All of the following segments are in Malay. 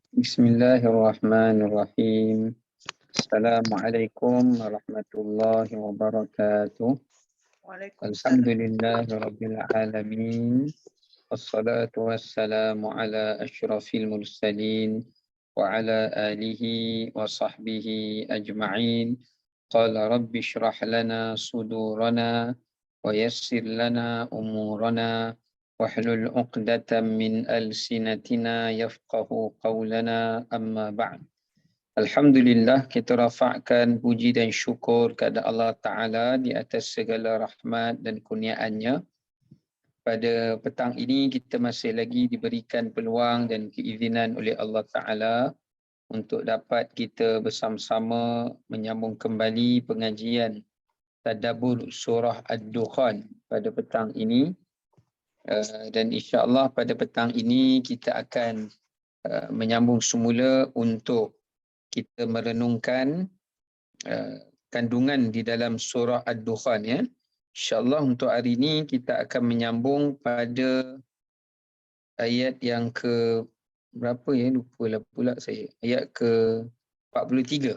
Bismillahirrahmanirrahim. Assalamualaikum warahmatullahi wabarakatuh. Waalaikumsalam. Alhamdulillahirabbil alamin. Wassalatu wassalamu ala asyrafil mursalin wa ala alihi wa sahbihi ajma'in. Qala rabbi shrah lana sudurana wa yassir lana umurana wahlul 'uqdatam min alsinatina yafqahu qawlana amma ba'd. Alhamdulillah, kita rafa'kan puji dan syukur kepada Allah Ta'ala di atas segala rahmat dan kurniaannya. Pada petang ini kita masih lagi diberikan peluang dan keizinan oleh Allah Ta'ala untuk dapat kita bersama-sama menyambung kembali pengajian Tadabbur Surah Ad-Dukhan pada petang ini. Dan insya-Allah pada petang ini kita akan menyambung semula untuk kita merenungkan kandungan di dalam surah Ad-Dukhan, ya. InsyaAllah untuk hari ini kita akan menyambung pada ayat yang ke berapa, ya, lupalah pula saya. Ayat ke 43.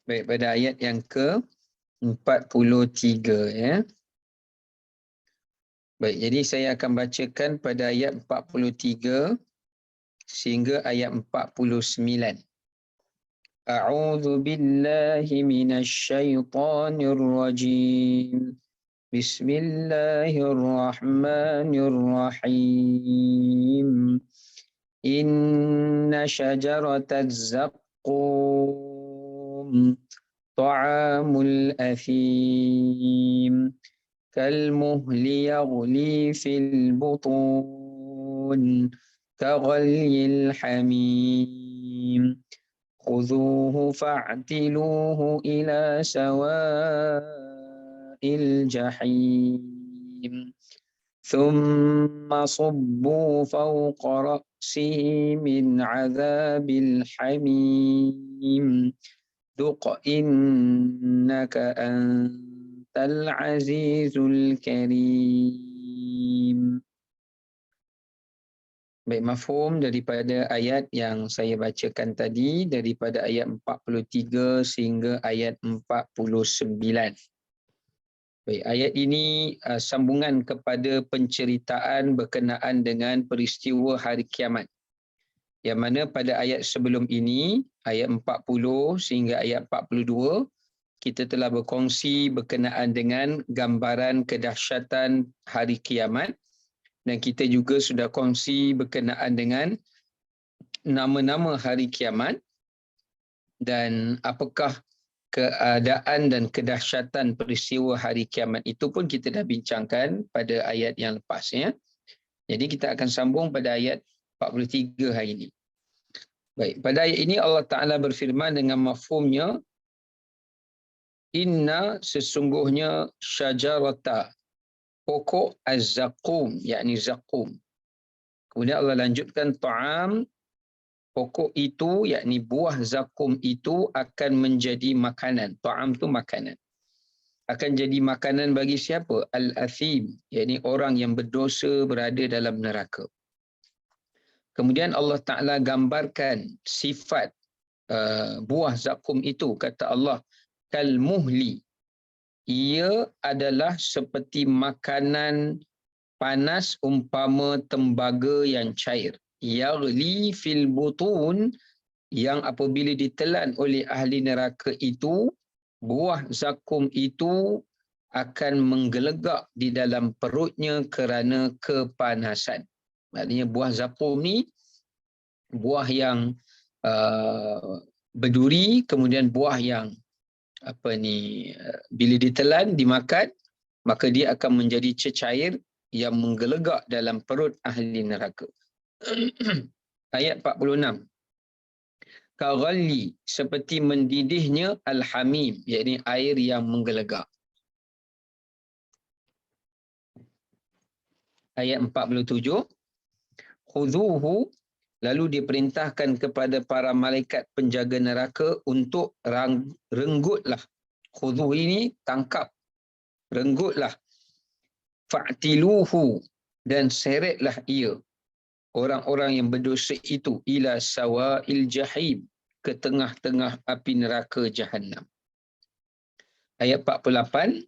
Baik, pada ayat yang ke 43, ya. Baik, jadi saya akan bacakan pada ayat 43 sehingga ayat 49. A'udzu billahi minasy syaithanir rajim. Bismillahirrahmanirrahim. Inna syajarataz zaqqum ta'amul athim kalmuhli yaghli fil butun kaghalyil hamim khudhuhu fa'tiluhu ila sawa'il jahim thumma subbu fawqa ra'sihi min 'adzabil hamim duq innaka antal azizul karim. Baik, mafhum daripada ayat yang saya bacakan tadi, daripada ayat 43 sehingga ayat 49. Baik, ayat ini sambungan kepada penceritaan berkenaan dengan peristiwa hari kiamat. Yang mana pada ayat sebelum ini, ayat 40 sehingga ayat 42, kita telah berkongsi berkenaan dengan gambaran kedahsyatan hari kiamat. Dan kita juga sudah kongsi berkenaan dengan nama-nama hari kiamat dan apakah keadaan dan kedahsyatan peristiwa hari kiamat itu pun kita dah bincangkan pada ayat yang lepas, ya. Jadi kita akan sambung pada ayat 43 hari ini. Baik, pada ayat ini Allah Ta'ala berfirman dengan mafhumnya, inna sesungguhnya syajarata, pokok az-zaqum, yakni zaqum. Kemudian Allah lanjutkan ta'am, pokok itu yakni buah zakum itu akan menjadi makanan. Ta'am tu makanan. Akan jadi makanan bagi siapa? Al-athim, yakni orang yang berdosa berada dalam neraka. Kemudian Allah Ta'ala gambarkan sifat buah zakum itu, kata Allah, kal-muhli. Ia adalah seperti makanan panas umpama tembaga yang cair. Yaghli fil butun, yang apabila ditelan oleh ahli neraka itu, buah zakum itu akan menggelegak di dalam perutnya kerana kepanasan. Maksudnya buah zakum ni buah yang berduri, kemudian buah yang bila ditelan, dimakan, maka dia akan menjadi cecair yang menggelegak dalam perut ahli neraka. Ayat 46. Kaghalli, seperti mendidihnya al-hamim, yakni air yang menggelegak. Ayat 47. Khudhuhu, lalu diperintahkan kepada para malaikat penjaga neraka untuk renggutlah. Khudhu ini tangkap. Renggutlah. Fa'tiluhu, dan seretlah ia, orang-orang yang berdosa itu, ila sawa'il jahim, ke tengah-tengah api neraka Jahannam. Ayat 48,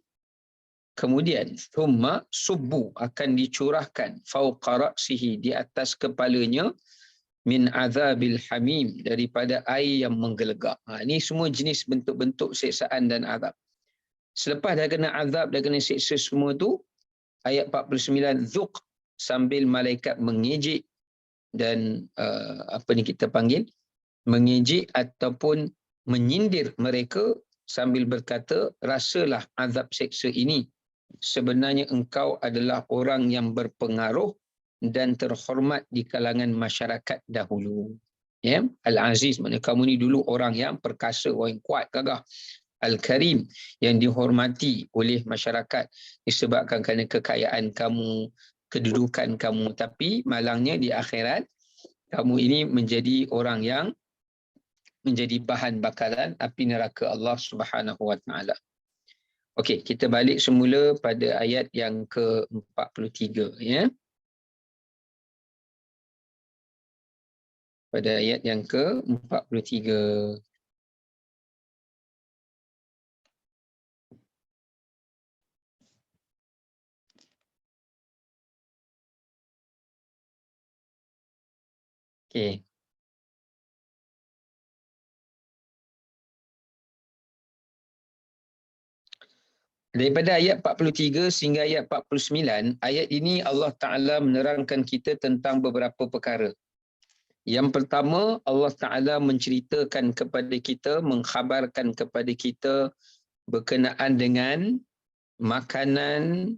kemudian thumma subbu, akan dicurahkan, fauqa ra'sihi, di atas kepalanya, min azabil hamim, daripada air yang menggelegak. Ini semua jenis bentuk-bentuk siksaan dan azab. Selepas dah kena azab, dah kena siksa semua tu, ayat 49, zuq, sambil malaikat mengejek dan apa ni kita panggil, mengejek ataupun menyindir mereka sambil berkata, rasalah azab seksa ini, sebenarnya engkau adalah orang yang berpengaruh dan terhormat di kalangan masyarakat dahulu. Ya, Al-Aziz, maknanya kamu ni dulu orang yang perkasa, orang yang kuat, gagah. Al-Karim, yang dihormati oleh masyarakat disebabkan kerana kekayaan kamu, kedudukan kamu, tapi malangnya di akhirat kamu ini menjadi orang yang menjadi bahan bakaran api neraka Allah Subhanahu wa taala. Okey, kita balik semula pada ayat yang ke-43 ya. Pada ayat yang ke-43. Okey. Daripada ayat 43 sehingga ayat 49, ayat ini Allah Ta'ala menerangkan kita tentang beberapa perkara. Yang pertama, Allah Ta'ala menceritakan kepada kita, mengkhabarkan kepada kita berkenaan dengan makanan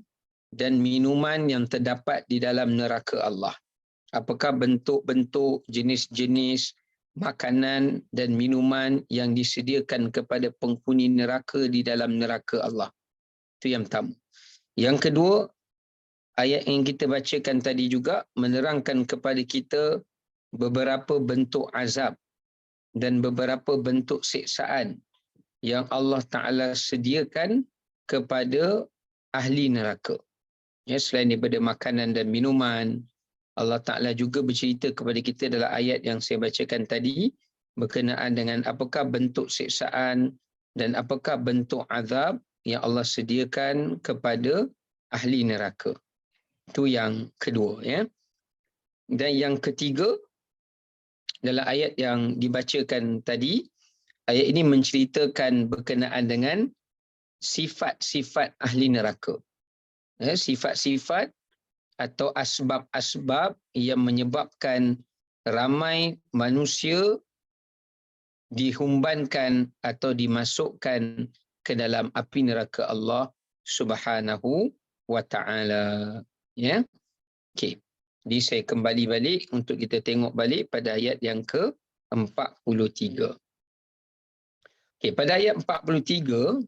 dan minuman yang terdapat di dalam neraka Allah. Apakah bentuk-bentuk, jenis-jenis makanan dan minuman yang disediakan kepada penghuni neraka di dalam neraka Allah. Itu yang pertama. Yang kedua, ayat yang kita bacakan tadi juga menerangkan kepada kita beberapa bentuk azab dan beberapa bentuk siksaan yang Allah Ta'ala sediakan kepada ahli neraka. Ya, selain daripada makanan dan minuman, Allah Ta'ala juga bercerita kepada kita dalam ayat yang saya bacakan tadi berkenaan dengan apakah bentuk siksaan dan apakah bentuk azab yang Allah sediakan kepada ahli neraka. Itu yang kedua. Ya. Dan yang ketiga, dalam ayat yang dibacakan tadi, ayat ini menceritakan berkenaan dengan sifat-sifat ahli neraka. Ya, sifat-sifat atau asbab-asbab yang menyebabkan ramai manusia dihumbankan atau dimasukkan ke dalam api neraka Allah Subhanahu wa taala. Ya. Okey. Jadi saya kembali balik untuk kita tengok balik pada ayat yang ke-43. Okey, pada ayat 43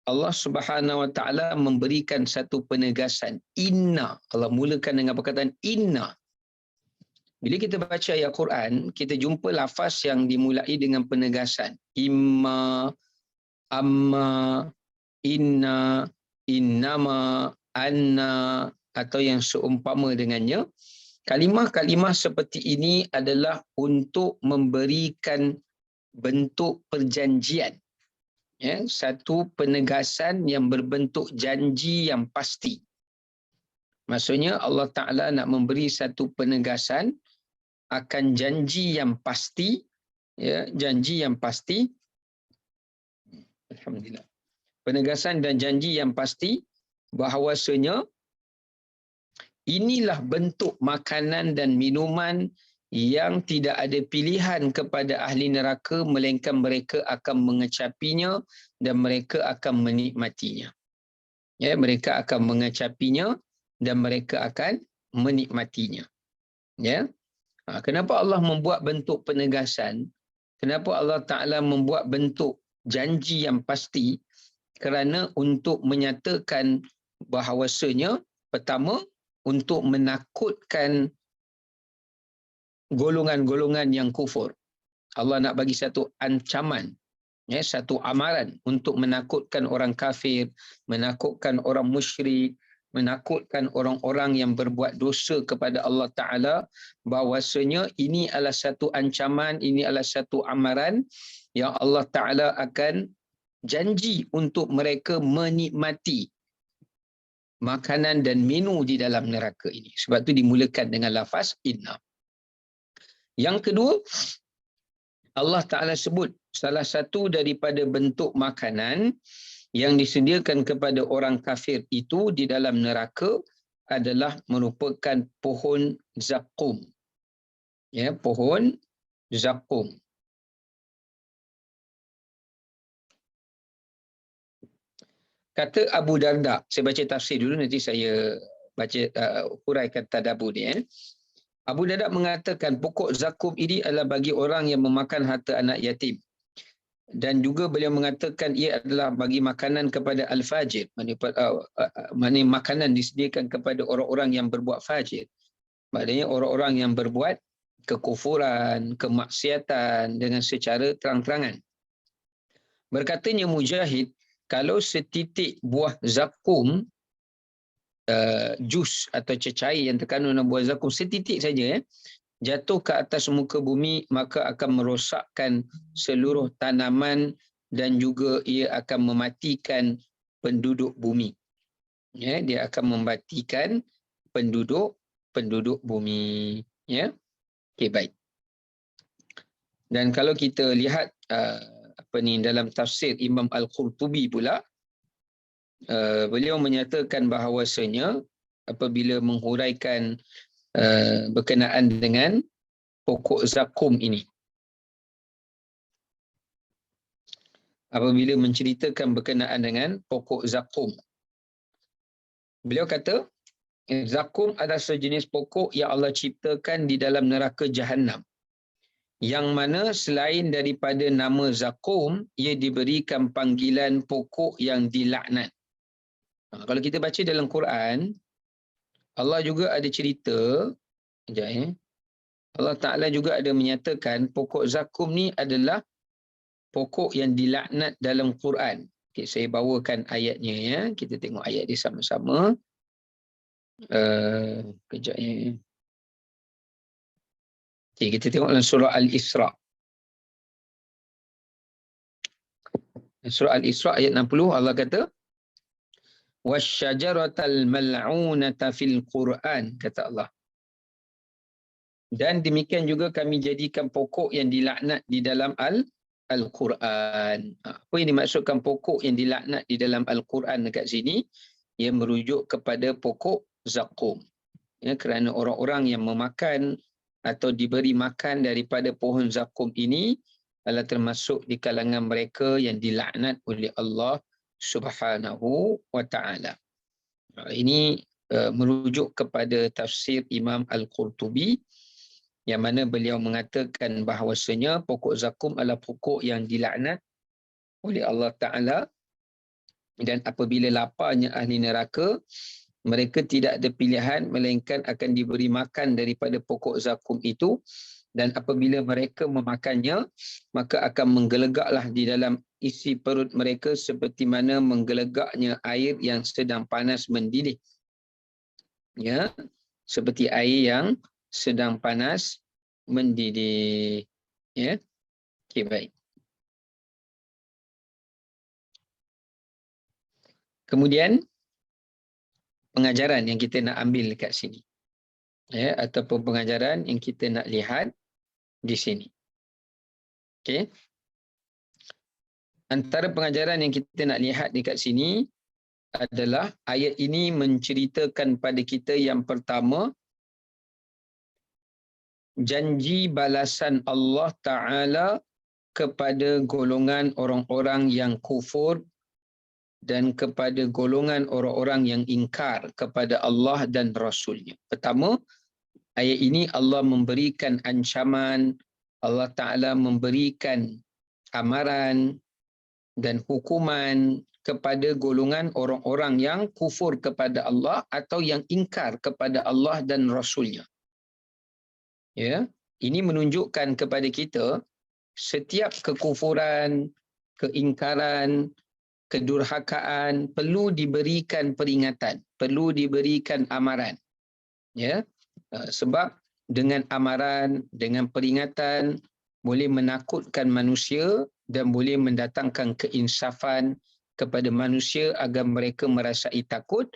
Allah Subhanahu wa taala memberikan satu penegasan. Inna. Allah mulakan dengan perkataan inna. Bila kita baca ayat Quran, kita jumpa lafaz yang dimulai dengan penegasan. Imma, amma, inna, innama, anna, atau yang seumpama dengannya. Kalimah-kalimah seperti ini adalah untuk memberikan bentuk perjanjian. Ya, satu penegasan yang berbentuk janji yang pasti. Maksudnya Allah Ta'ala nak memberi satu penegasan akan janji yang pasti. Ya, janji yang pasti. Alhamdulillah. Penegasan dan janji yang pasti bahawasanya inilah bentuk makanan dan minuman yang tidak ada pilihan kepada ahli neraka melainkan mereka akan mengecapinya dan mereka akan menikmatinya. Ya, mereka akan mengecapinya dan mereka akan menikmatinya. Ya. Kenapa Allah membuat bentuk penegasan? Kenapa Allah Ta'ala membuat bentuk janji yang pasti? Kerana untuk menyatakan bahawasanya pertama, untuk menakutkan golongan-golongan yang kufur. Allah nak bagi satu ancaman. Ya, satu amaran untuk menakutkan orang kafir, menakutkan orang musyrik, menakutkan orang-orang yang berbuat dosa kepada Allah Ta'ala, bahawasanya ini adalah satu ancaman, ini adalah satu amaran yang Allah Ta'ala akan janji untuk mereka menikmati makanan dan minum di dalam neraka ini. Sebab itu dimulakan dengan lafaz inna. Yang kedua, Allah Ta'ala sebut salah satu daripada bentuk makanan yang disediakan kepada orang kafir itu di dalam neraka adalah merupakan pohon zakum. Ya, pohon zakum. Kata Abu Darda, saya baca tafsir dulu, nanti saya baca huraikan tadabbur ni. Abu Darda mengatakan pokok zakum ini adalah bagi orang yang memakan harta anak yatim. Dan juga beliau mengatakan ia adalah bagi makanan kepada al-fajir. Mana makanan disediakan kepada orang-orang yang berbuat fajir. Maknanya orang-orang yang berbuat kekufuran, kemaksiatan dengan secara terang-terangan. Berkatanya Mujahid, kalau setitik buah zakum, jus atau cecair yang terkandung dalam buah zakum, setitik saja jatuh ke atas muka bumi, maka akan merosakkan seluruh tanaman dan juga ia akan mematikan penduduk bumi. Ya, dia akan mematikan penduduk bumi. Ya, okey, baik. Dan kalau kita lihat dalam tafsir Imam Al-Qurtubi pula, beliau menyatakan bahawasanya apabila menghuraikan berkenaan dengan pokok zakum ini, apabila menceritakan berkenaan dengan pokok zakum, beliau kata zakum adalah sejenis pokok yang Allah ciptakan di dalam neraka Jahannam, yang mana selain daripada nama zakum, ia diberikan panggilan pokok yang dilaknat. Kalau kita baca dalam Quran, Allah juga ada cerita, Allah Ta'ala juga ada menyatakan pokok zakum ni adalah pokok yang dilaknat dalam Quran. Okay, saya bawakan ayatnya ya. Kita tengok ayat dia sama-sama. Kejap ya. Okay, kita tengok dalam surah Al-Isra. Surah Al-Isra ayat 60, Allah kata, wasyajaratal mal'unata fil Quran, kata Allah. Dan demikian juga kami jadikan pokok yang dilaknat di dalam Al-Quran. Apa yang dimaksudkan pokok yang dilaknat di dalam Al-Quran dekat sini? Ia merujuk kepada pokok zakum. Ya, kerana orang-orang yang memakan atau diberi makan daripada pohon zakum ini adalah termasuk di kalangan mereka yang dilaknat oleh Allah Subhanahu wa ta'ala. Ini merujuk kepada tafsir Imam Al-Qurtubi, yang mana beliau mengatakan bahawasanya pokok zakum adalah pokok yang dilaknat oleh Allah Ta'ala, dan apabila laparnya ahli neraka, mereka tidak ada pilihan melainkan akan diberi makan daripada pokok zakum itu, dan apabila mereka memakannya, maka akan menggelegaklah di dalam isi perut mereka seperti mana menggelegaknya air yang sedang panas mendidih. Ya, seperti air yang sedang panas mendidih. Ya, okey, baik. Kemudian pengajaran yang kita nak ambil dekat sini, ya, ataupun pengajaran yang kita nak lihat di sini. Okey. Antara pengajaran yang kita nak lihat dekat sini adalah ayat ini menceritakan pada kita yang pertama, janji balasan Allah Ta'ala kepada golongan orang-orang yang kufur dan kepada golongan orang-orang yang ingkar kepada Allah dan Rasulnya. Pertama, ayat ini Allah memberikan ancaman, Allah Ta'ala memberikan amaran dan hukuman kepada golongan orang-orang yang kufur kepada Allah atau yang ingkar kepada Allah dan Rasulnya. Ya, ini menunjukkan kepada kita setiap kekufuran, keingkaran, kedurhakaan, perlu diberikan peringatan, perlu diberikan amaran. Ya, sebab dengan amaran, dengan peringatan boleh menakutkan manusia dan boleh mendatangkan keinsafan kepada manusia agar mereka merasai takut,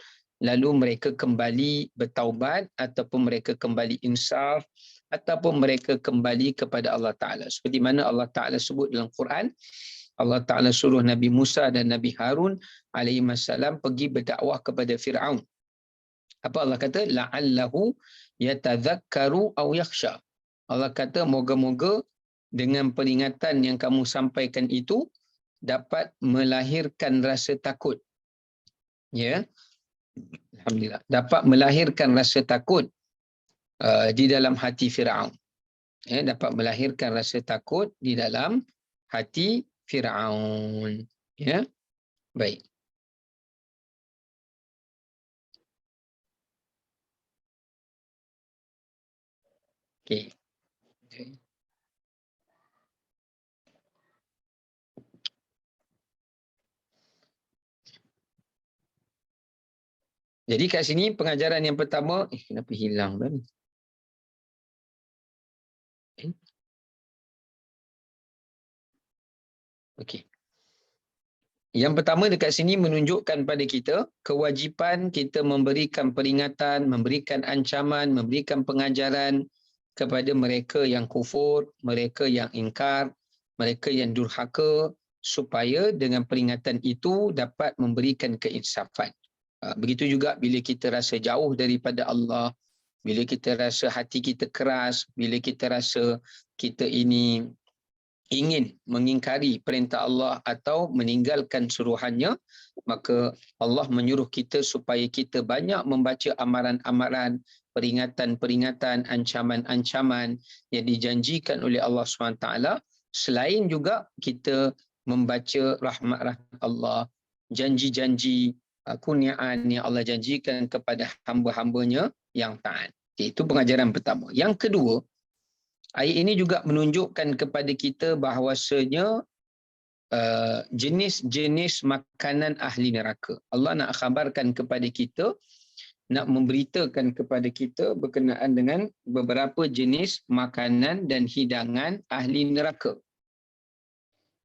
lalu mereka kembali bertaubat ataupun mereka kembali insaf ataupun mereka kembali kepada Allah Ta'ala. Seperti mana Allah Ta'ala sebut dalam Quran, Allah Ta'ala suruh Nabi Musa dan Nabi Harun alaihissalam pergi berdakwah kepada Fir'aun. Apa Allah kata? La'allahu yatadzakkaru aw yakhsha. Allah kata moga-moga dengan peringatan yang kamu sampaikan itu dapat melahirkan rasa takut. Ya. Alhamdulillah. Dapat melahirkan rasa takut di dalam hati Firaun. Ya, dapat melahirkan rasa takut di dalam hati Firaun. Ya. Baik. Okey. Jadi kat sini pengajaran yang pertama, kenapa hilang tadi? Okey. Yang pertama dekat sini menunjukkan pada kita kewajipan kita memberikan peringatan, memberikan ancaman, memberikan pengajaran kepada mereka yang kufur, mereka yang ingkar, mereka yang durhaka, supaya dengan peringatan itu dapat memberikan keinsafan. Begitu juga bila kita rasa jauh daripada Allah, bila kita rasa hati kita keras, bila kita rasa kita ini ingin mengingkari perintah Allah atau meninggalkan suruhannya, maka Allah menyuruh kita supaya kita banyak membaca amaran-amaran, peringatan-peringatan, ancaman-ancaman yang dijanjikan oleh Allah SWT. Selain juga kita membaca rahmat-rahmat Allah, janji-janji kurniaan yang Allah janjikan kepada hamba-hambanya yang taat. Itu pengajaran pertama. Yang kedua, ayat ini juga menunjukkan kepada kita bahawasanya jenis-jenis makanan ahli neraka. Allah nak khabarkan kepada kita, nak memberitakan kepada kita berkenaan dengan beberapa jenis makanan dan hidangan ahli neraka.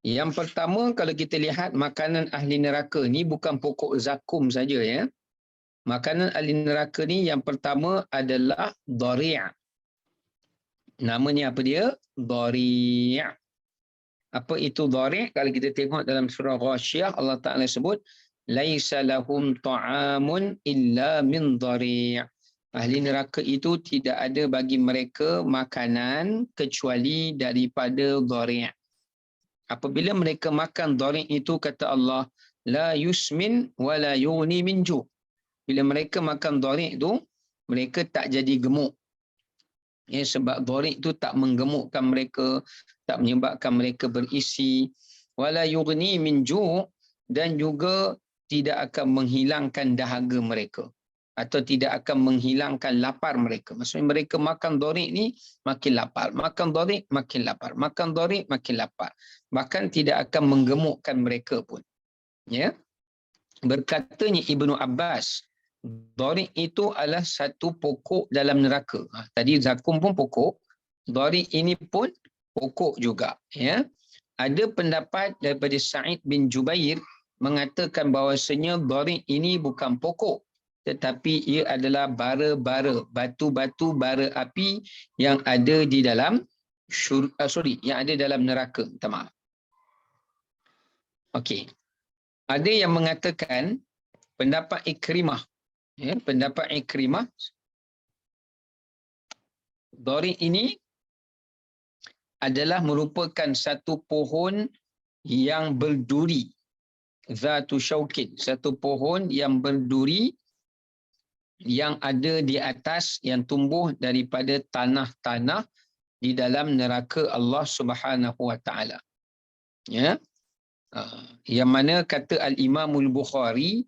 Yang pertama, kalau kita lihat makanan ahli neraka ni bukan pokok zakum saja, ya. Makanan ahli neraka ni yang pertama adalah dhari'. Namanya apa dia? Dhari'. Apa itu dhari'? Kalau kita tengok dalam surah Ghasyiyah, Allah Ta'ala sebut, laisa lahum ta'amun illa min dhari'. Ahli neraka itu tidak ada bagi mereka makanan kecuali daripada dhari'. Apabila mereka makan dhari' itu, kata Allah, la yusmin wa la yughni min ju'. Bila mereka makan dhari' itu, mereka tak jadi gemuk. Ya, sebab dhari' itu tak menggemukkan mereka, tak menyebabkan mereka berisi. Wala yughni min ju', dan juga tidak akan menghilangkan dahaga mereka atau tidak akan menghilangkan lapar mereka. Maksudnya mereka makan dhari' ni makin lapar, makan dhari' makin lapar, makan dhari' makin lapar. Bahkan tidak akan menggemukkan mereka pun. Ya. Berkatanya Ibnu Abbas, dhari' itu adalah satu pokok dalam neraka. Tadi zakum pun pokok, dhari' ini pun pokok juga. Ya. Ada pendapat daripada Sa'id bin Jubair mengatakan bahawasanya dhari' ini bukan pokok, tetapi ia adalah bara-bara, batu-batu bara api yang ada di dalam yang ada dalam neraka. Minta maaf. Okey. Ada yang mengatakan pendapat Ikrimah. Ya, pendapat Ikrimah, dhari' ini adalah merupakan satu pohon yang berduri. Zatu syaukin, satu pohon yang berduri yang ada di atas, yang tumbuh daripada tanah-tanah di dalam neraka Allah Subhanahu wa taala. Ya. Yang mana kata Al-Imamul Bukhari,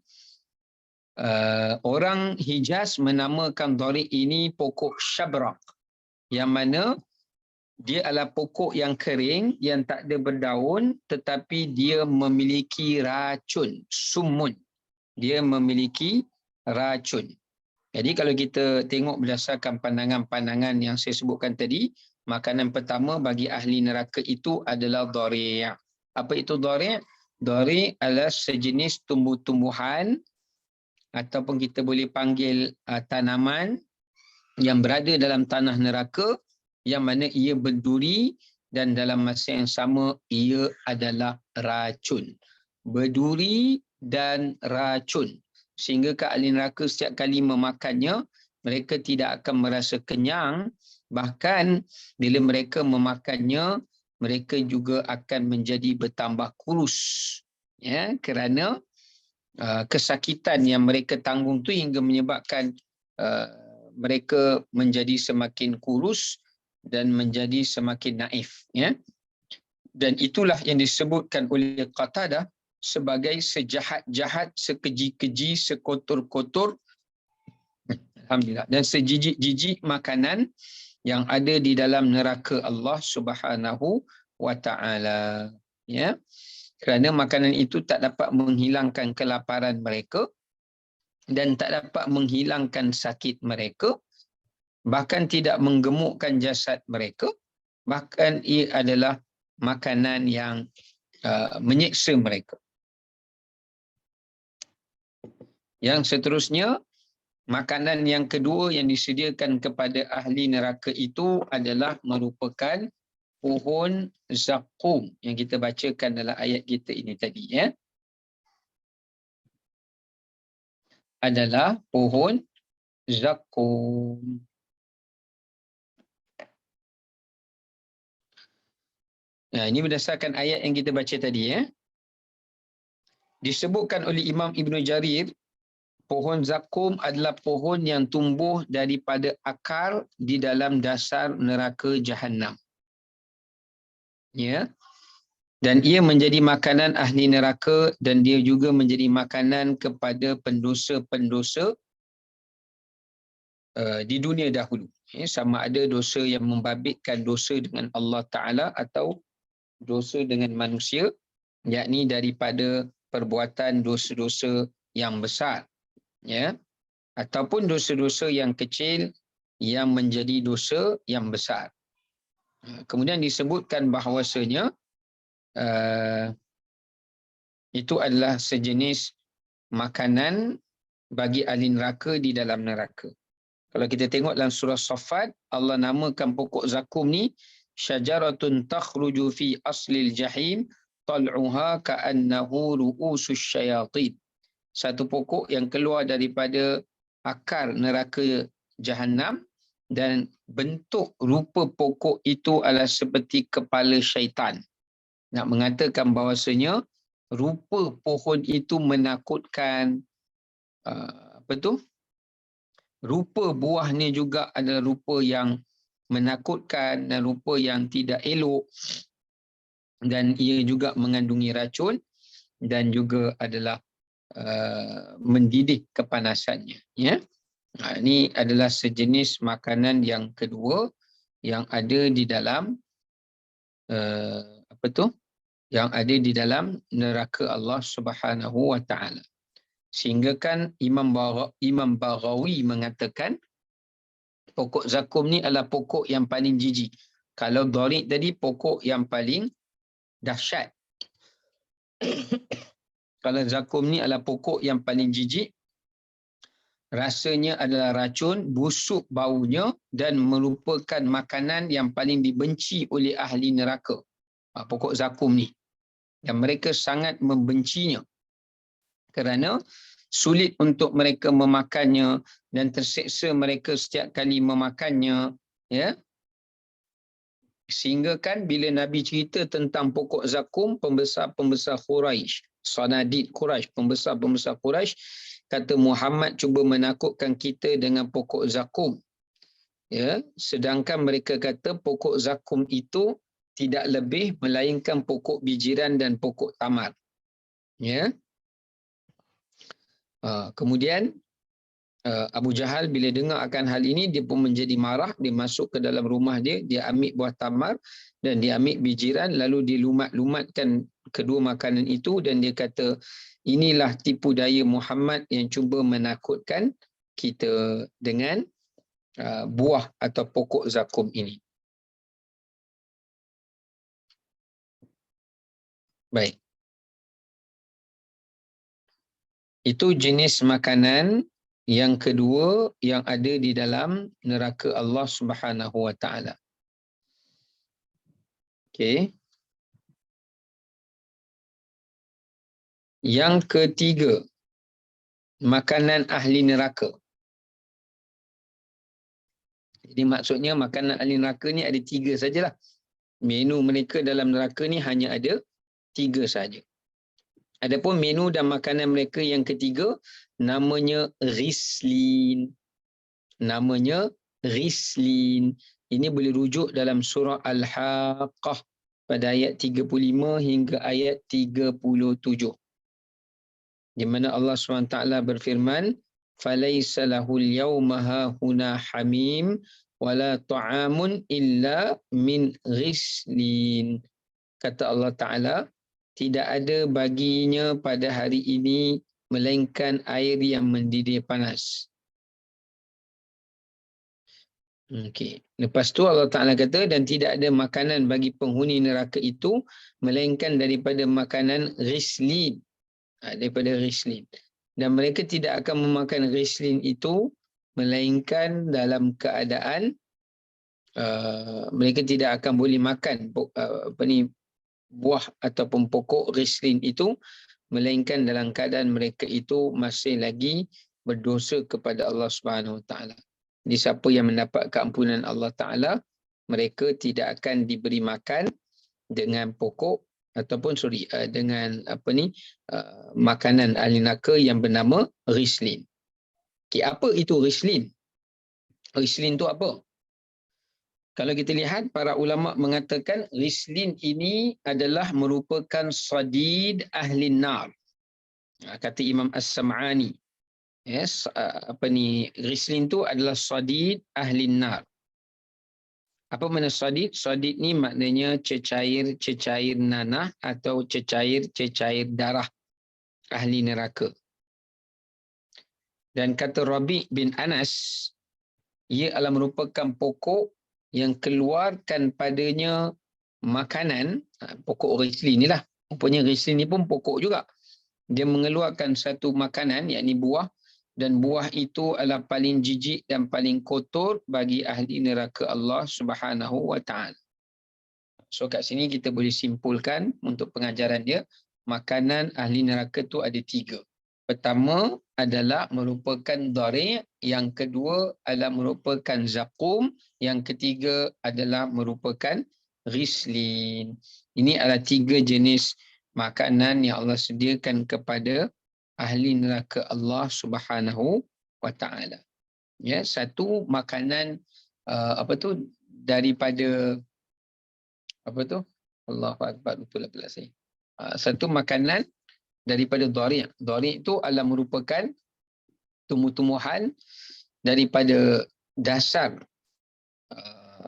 orang Hijaz menamakan dhari' ini pokok syabrak, yang mana Dia adalah pokok yang kering, yang tak ada berdaun, tetapi dia memiliki racun, sumun. Dia memiliki racun. Jadi kalau kita tengok berdasarkan pandangan-pandangan yang saya sebutkan tadi, makanan pertama bagi ahli neraka itu adalah dhari'. Apa itu dhari'? Dhari' adalah sejenis tumbuh-tumbuhan ataupun kita boleh panggil tanaman yang berada dalam tanah neraka, yang mana ia berduri dan dalam masa yang sama ia adalah racun. Berduri dan racun. Sehingga ke ahli neraka setiap kali memakannya, mereka tidak akan merasa kenyang. Bahkan bila mereka memakannya, mereka juga akan menjadi bertambah kurus. Ya, kerana kesakitan yang mereka tanggung tu hingga menyebabkan mereka menjadi semakin kurus dan menjadi semakin naif, ya. Dan itulah yang disebutkan oleh Qatadah sebagai sejahat-jahat, sekeji-keji, sekotor-kotor, alhamdulillah, dan sejijik-jijik makanan yang ada di dalam neraka Allah Subhanahu wa taala, ya. Kerana makanan itu tak dapat menghilangkan kelaparan mereka dan tak dapat menghilangkan sakit mereka, bahkan tidak menggemukkan jasad mereka, bahkan ia adalah makanan yang menyiksa mereka. Yang seterusnya, makanan yang kedua yang disediakan kepada ahli neraka itu adalah merupakan pohon zakum yang kita bacakan dalam ayat kita ini tadi, ya. Adalah pohon zakum. Nah, ini berdasarkan ayat yang kita baca tadi, ya. Disebutkan oleh Imam Ibn Jarir, pohon zakum adalah pohon yang tumbuh daripada akar di dalam dasar neraka Jahannam. Ya. Dan ia menjadi makanan ahli neraka dan dia juga menjadi makanan kepada pendosa-pendosa di dunia dahulu. Ya, sama ada dosa yang membabitkan dosa dengan Allah Ta'ala atau dosa dengan manusia, yakni daripada perbuatan dosa-dosa yang besar, ya, ataupun dosa-dosa yang kecil yang menjadi dosa yang besar. Kemudian disebutkan bahawasanya itu adalah sejenis makanan bagi ahli neraka di dalam neraka. Kalau kita tengok dalam surah Saffat, Allah namakan pokok zakum ni syajaratun takhruju fi aslil jahim tal'uha ka'annahu ru'usus syayatin. Satu pokok yang keluar daripada akar neraka Jahannam dan bentuk rupa pokok itu adalah seperti kepala syaitan. Nak mengatakan bahawasanya rupa pohon itu menakutkan. Rupa buahnya juga adalah rupa yang menakutkan dan rupa yang tidak elok, dan ia juga mengandungi racun dan juga adalah mendidih kepanasannya, ya. Ini adalah sejenis makanan yang kedua yang ada di dalam yang ada di dalam neraka Allah Subhanahu wa taala. Sehingga kan Imam Baghawi mengatakan pokok zakum ni adalah pokok yang paling jijik. Kalau dhari' tadi pokok yang paling dahsyat. Kalau zakum ni adalah pokok yang paling jijik, rasanya adalah racun, busuk baunya dan merupakan makanan yang paling dibenci oleh ahli neraka. Pokok zakum ni. Dan mereka sangat membencinya kerana sulit untuk mereka memakannya dan terseksa mereka setiap kali memakannya, ya. Sehingga kan bila Nabi cerita tentang pokok zakum, pembesar-pembesar Quraisy, sanadid Quraisy, pembesar-pembesar Quraisy kata Muhammad cuba menakutkan kita dengan pokok zakum, ya, sedangkan mereka kata pokok zakum itu tidak lebih melainkan pokok bijiran dan pokok tamar, ya. Kemudian Abu Jahal bila dengar akan hal ini, dia pun menjadi marah. Dia masuk ke dalam rumah dia, dia ambil buah tamar dan dia ambil bijiran, lalu dia lumat-lumatkan kedua makanan itu dan dia kata, inilah tipu daya Muhammad yang cuba menakutkan kita dengan buah atau pokok zakum ini. Baik. Itu jenis makanan yang kedua yang ada di dalam neraka Allah Subhanahu wa taala. Okey. Yang ketiga, makanan ahli neraka. Jadi maksudnya makanan ahli neraka ni ada 3 sajalah. Menu mereka dalam neraka ni hanya ada 3 saja. Adapun menu dan makanan mereka yang ketiga namanya Rislin. Namanya Rislin. Ini boleh rujuk dalam surah Al-Haqqah pada ayat 35 hingga ayat 37. Di mana Allah SWT berfirman, فَلَيْسَ لَهُ الْيَوْمَ هَاهُنَا حَمِيمٌ وَلَا طَعَامٌ إِلَّا مِنْ غِسْلِينَ. Kata Allah Ta'ala, tidak ada baginya pada hari ini melainkan air yang mendidih panas. Okey. Lepas tu Allah Ta'ala kata, dan tidak ada makanan bagi penghuni neraka itu melainkan daripada makanan ghislin. Daripada ghislin. Dan mereka tidak akan memakan ghislin itu melainkan dalam keadaan mereka tidak akan boleh makan buah ataupun pokok ghislin itu melainkan dalam keadaan mereka itu masih lagi berdosa kepada Allah Subhanahu Wa Taala. Jadi siapa yang mendapat keampunan Allah Ta'ala, mereka tidak akan diberi makan dengan pokok ataupun dengan makanan ahli neraka yang bernama Rislin. Okay, apa itu Rislin? Rislin tu apa? Kalau kita lihat, para ulama mengatakan Rislin ini adalah merupakan sadid ahli nar. Kata Imam As-Sam'ani. Yes, Rislin tu adalah sadid ahli nar. Apa makna sadid? Sadid ni maknanya cecair nanah atau cecair darah ahli neraka. Dan kata Rabi' bin Anas, ia adalah merupakan pokok yang keluarkan padanya makanan, pokok Rislin ni lah. Rupanya Rislin ni pun pokok juga. Dia mengeluarkan satu makanan, yakni buah, dan buah itu adalah paling jijik dan paling kotor bagi ahli neraka Allah Subhanahu wa taala. So kat sini kita boleh simpulkan untuk pengajaran dia, makanan ahli neraka tu ada 3. Pertama adalah merupakan dhari', yang kedua adalah merupakan zakum, yang ketiga adalah merupakan rislin. Ini adalah 3 jenis makanan yang Allah sediakan kepada ahli neraka Allah Subhanahu wa taala. Ya, satu makanan daripada Allahu akbar, betul pula saya. Satu makanan daripada dhari'. Dhari' itu adalah merupakan tumbuh-tumbuhan daripada dasar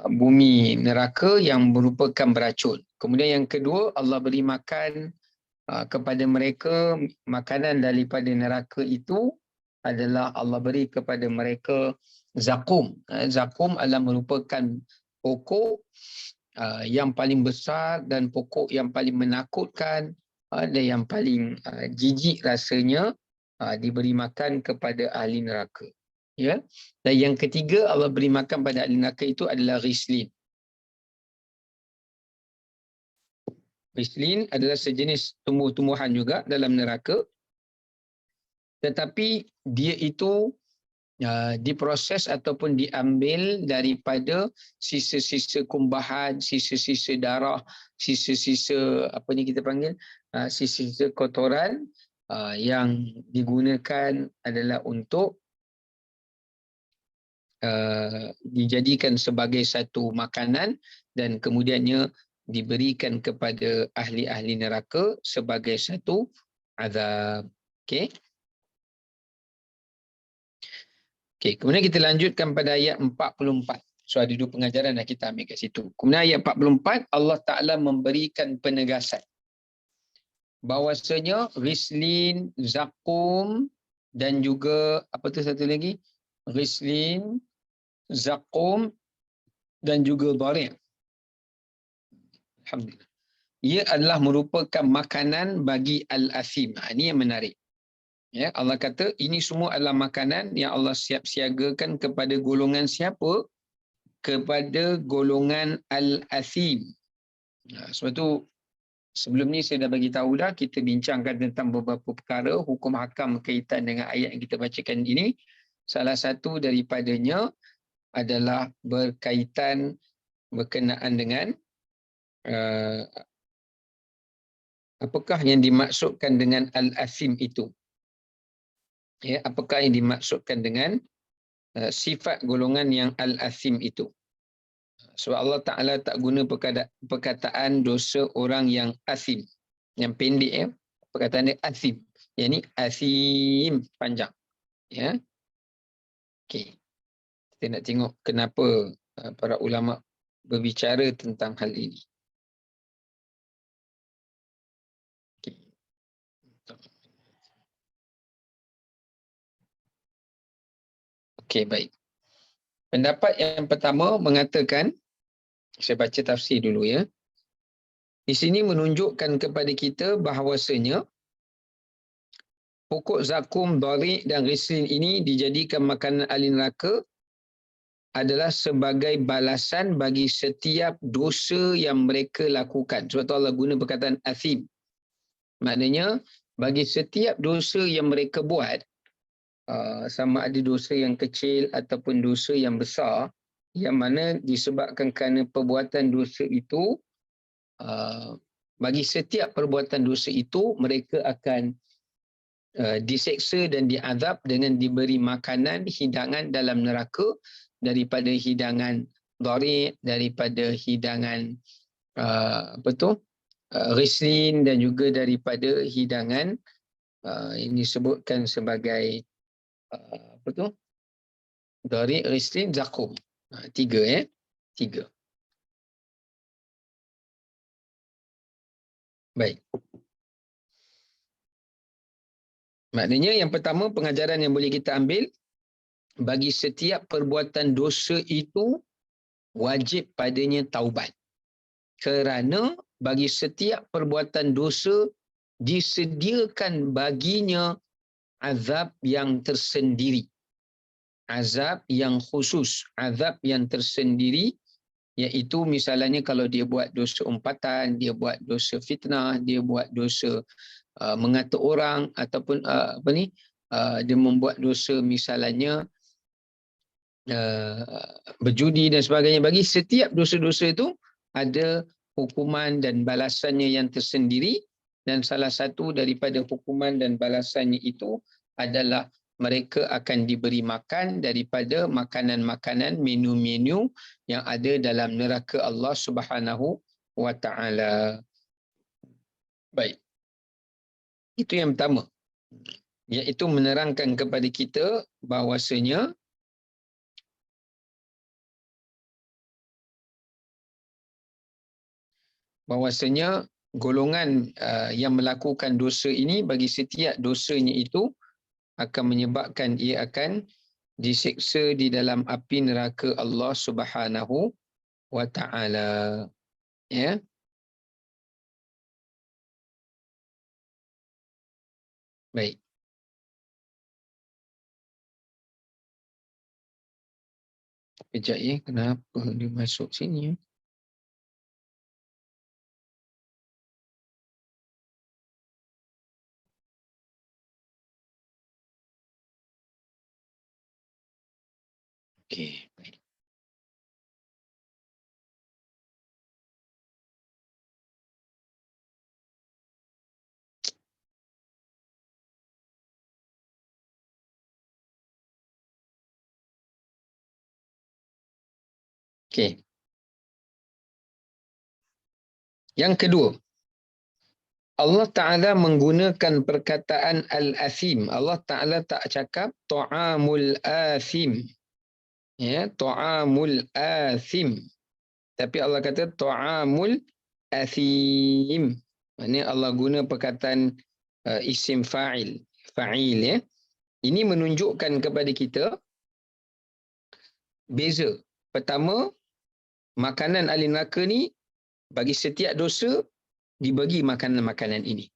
bumi neraka yang merupakan beracun. Kemudian yang kedua, Allah beri makan kepada mereka makanan daripada neraka itu adalah Allah beri kepada mereka zakum. Zakum adalah merupakan pokok yang paling besar dan pokok yang paling menakutkan dan yang paling jijik rasanya diberi makan kepada ahli neraka. Ya. Dan yang ketiga Allah beri makan pada ahli neraka itu adalah rislin. Rislin adalah sejenis tumbuh-tumbuhan juga dalam neraka, tetapi dia itu diproses ataupun diambil daripada sisa-sisa kumbahan, sisa-sisa darah, sisa-sisa sisa-sisa kotoran yang digunakan adalah untuk dijadikan sebagai satu makanan dan kemudiannya diberikan kepada ahli-ahli neraka sebagai satu azab. Okey. Okey, kemudian kita lanjutkan pada ayat 44. So ada dua pengajaran dah kita ambil kat situ. Kemudian ayat 44, Allah Ta'ala memberikan penegasan bahawasanya Rislin, Zakum dan juga apa tu satu lagi? Rislin, Zakum dan juga Dhari'. Alhamdulillah. Ia adalah merupakan makanan bagi al-athim. Ini yang menarik. Ya, Allah kata ini semua adalah makanan yang Allah siap-siagakan kepada golongan siapa? Kepada golongan al-athim. Sebab tu sebelum ni saya dah bagi tahu dah, kita bincangkan tentang beberapa perkara hukum hakam berkaitan dengan ayat yang kita bacakan ini. Salah satu daripadanya adalah berkenaan dengan apakah yang dimaksudkan dengan al-athim itu. Ya, apakah yang dimaksudkan dengan sifat golongan yang al-athim itu. Sebab Allah Ta'ala tak guna perkataan dosa orang yang athim. Yang pendek ya. Perkataan dia athim. Yang ni athim panjang. Ya. Okey. Kita nak tengok kenapa para ulama berbicara tentang hal ini. Okey. Okey, baik. Pendapat yang pertama mengatakan, saya baca tafsir dulu ya. Di sini menunjukkan kepada kita bahawasanya pokok zakum, dhari' dan rislin ini dijadikan makanan ahli neraka adalah sebagai balasan bagi setiap dosa yang mereka lakukan. Sebab tu Allah guna perkataan athim. Maknanya bagi setiap dosa yang mereka buat, sama ada dosa yang kecil ataupun dosa yang besar, yang mana disebabkan kerana perbuatan dosa itu, bagi setiap perbuatan dosa itu mereka akan diseksa dan diazab dengan diberi makanan, hidangan dalam neraka daripada hidangan dhari', daripada hidangan rislin dan juga daripada hidangan yang disebutkan sebagai dhari', rislin, zakum. Tiga ya. Tiga. Baik. Maknanya yang pertama pengajaran yang boleh kita ambil, bagi setiap perbuatan dosa itu wajib padanya taubat. Kerana bagi setiap perbuatan dosa disediakan baginya azab yang tersendiri. Azab yang khusus, azab yang tersendiri, iaitu misalnya kalau dia buat dosa umpatan, dia buat dosa fitnah, dia buat dosa mengata orang ataupun dia membuat dosa misalnya berjudi dan sebagainya. Bagi setiap dosa-dosa itu ada hukuman dan balasannya yang tersendiri, dan salah satu daripada hukuman dan balasannya itu adalah mereka akan diberi makan daripada makanan-makanan, menu-menu yang ada dalam neraka Allah Subhanahu wa Ta'ala. Baik. Itu yang pertama. Iaitu menerangkan kepada kita bahawasanya golongan yang melakukan dosa ini, bagi setiap dosanya itu akan menyebabkan ia akan disiksa di dalam api neraka Allah Subhanahu wa Ta'ala. Ya. Baik. Kejap ya, kenapa dia masuk sini ya? Okey, baik. Okey. Yang kedua, Allah Ta'ala menggunakan perkataan al-athim. Allah Ta'ala tak cakap ta'amul athim. Ya, ta'amul athim. Tapi Allah kata ta'amul athim. Maksudnya Allah guna perkataan isim fa'il. Fa'il, ya. Ini menunjukkan kepada kita beza. Pertama, makanan ahli neraka ni bagi setiap dosa dibagi makanan-makanan ini.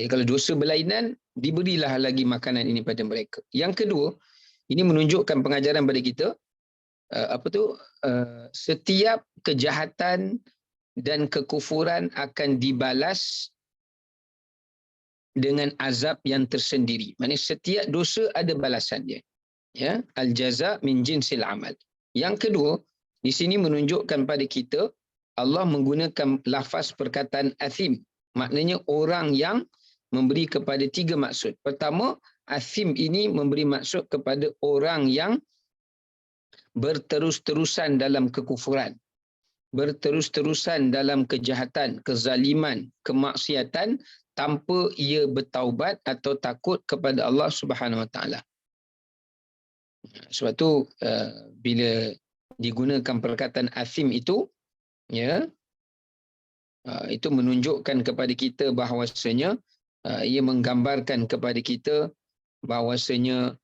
Kalau dosa berlainan, diberilah lagi makanan ini pada mereka. Yang kedua, ini menunjukkan pengajaran pada kita, setiap kejahatan dan kekufuran akan dibalas dengan azab yang tersendiri. Maksudnya setiap dosa ada balasan dia. Ya, al-jaza min jinsil amal. Yang kedua, di sini menunjukkan pada kita Allah menggunakan lafaz perkataan athim. Maknanya orang yang memberi kepada tiga maksud. Pertama, athim ini memberi maksud kepada orang yang berterus-terusan dalam kekufuran, berterus-terusan dalam kejahatan, kezaliman, kemaksiatan tanpa ia bertaubat atau takut kepada Allah Subhanahu Wa Taala. Sebab tu bila digunakan perkataan athim itu, ya, itu menunjukkan kepada kita bahawasanya ia menggambarkan kepada kita bahawasanya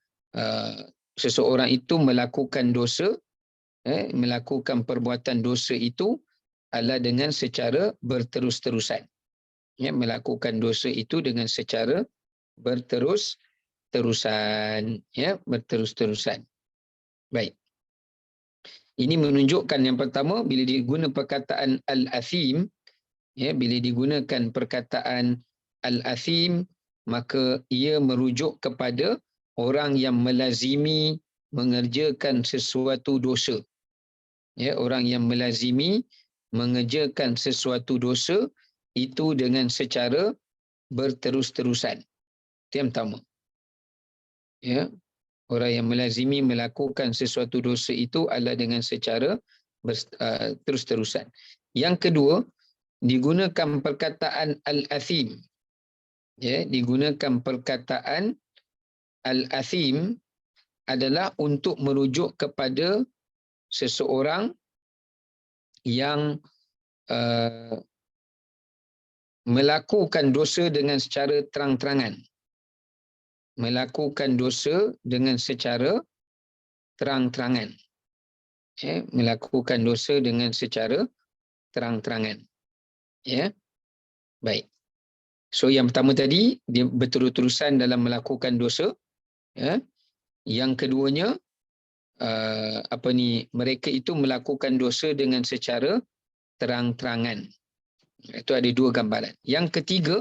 seseorang itu melakukan dosa, melakukan perbuatan dosa itu adalah dengan secara berterus-terusan. Ya, melakukan dosa itu dengan secara berterus-terusan, ya, berterus-terusan. Baik. Ini menunjukkan yang pertama, bila digunakan perkataan al-athim, ya, bila digunakan perkataan al-athim, maka ia merujuk kepada orang yang melazimi mengerjakan sesuatu dosa. Ya, orang yang melazimi mengerjakan sesuatu dosa itu dengan secara berterus-terusan. Itu yang pertama. Ya, orang yang melazimi melakukan sesuatu dosa itu adalah dengan secara terus-terusan. Yang kedua, digunakan perkataan al-athim. Ya, digunakan perkataan al-athim adalah untuk merujuk kepada seseorang yang melakukan dosa dengan secara terang-terangan. Melakukan dosa dengan secara terang-terangan. Ya, melakukan dosa dengan secara terang-terangan. Ya. Baik. So yang pertama tadi, dia berterus-terusan dalam melakukan dosa. Ya. Yang keduanya, mereka itu melakukan dosa dengan secara terang-terangan. Itu ada dua gambaran. Yang ketiga,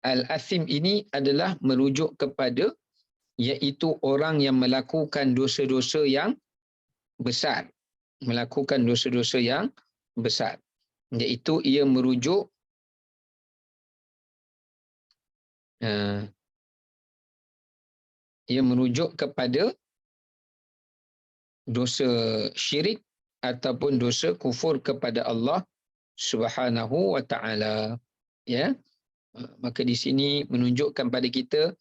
al-athim ini adalah merujuk kepada iaitu orang yang melakukan dosa-dosa yang besar. Melakukan dosa-dosa yang besar. Iaitu ia merujuk kepada dosa syirik ataupun dosa kufur kepada Allah Subhanahu Wa Taala. Ya. Maka di sini menunjukkan pada kita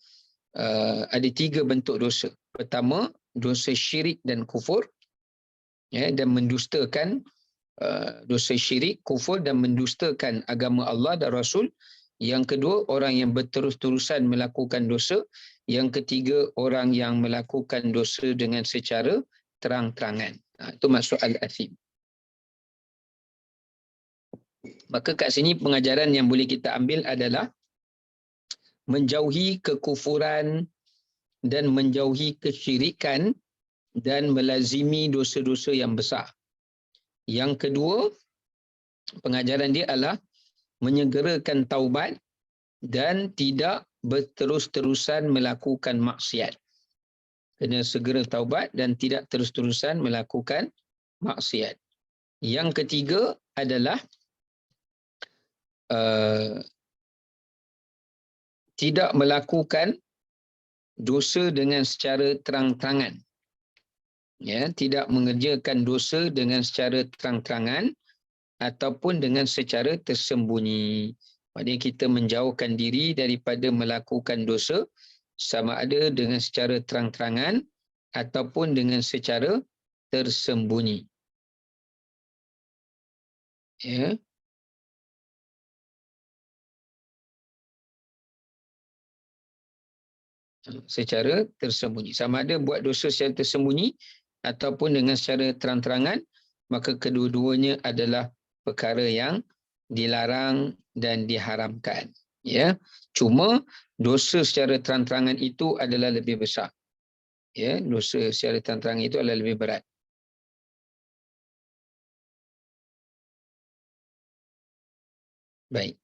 ada tiga bentuk dosa. Pertama, dosa syirik dan kufur, ya, dan mendustakan dosa syirik, kufur dan mendustakan agama Allah dan Rasul. Yang kedua, orang yang berterus-terusan melakukan dosa. Yang ketiga, orang yang melakukan dosa dengan secara terang-terangan. Itu maksud al-athim. Maka kat sini pengajaran yang boleh kita ambil adalah menjauhi kekufuran dan menjauhi kesyirikan dan melazimi dosa-dosa yang besar. Yang kedua, pengajaran dia adalah menyegerakan taubat dan tidak berterus-terusan melakukan maksiat. Kena segera taubat dan tidak terus-terusan melakukan maksiat. Yang ketiga adalah tidak melakukan dosa dengan secara terang-terangan. Ya, tidak mengerjakan dosa dengan secara terang-terangan ataupun dengan secara tersembunyi. Maknanya kita menjauhkan diri daripada melakukan dosa sama ada dengan secara terang-terangan ataupun dengan secara tersembunyi. Ya. Secara tersembunyi. Sama ada buat dosa secara tersembunyi ataupun dengan secara terang-terangan, maka kedua-duanya adalah perkara yang dilarang dan diharamkan. Ya, cuma dosa secara terang-terangan itu adalah lebih besar. Ya, dosa secara terang-terangan itu adalah lebih berat. Baik.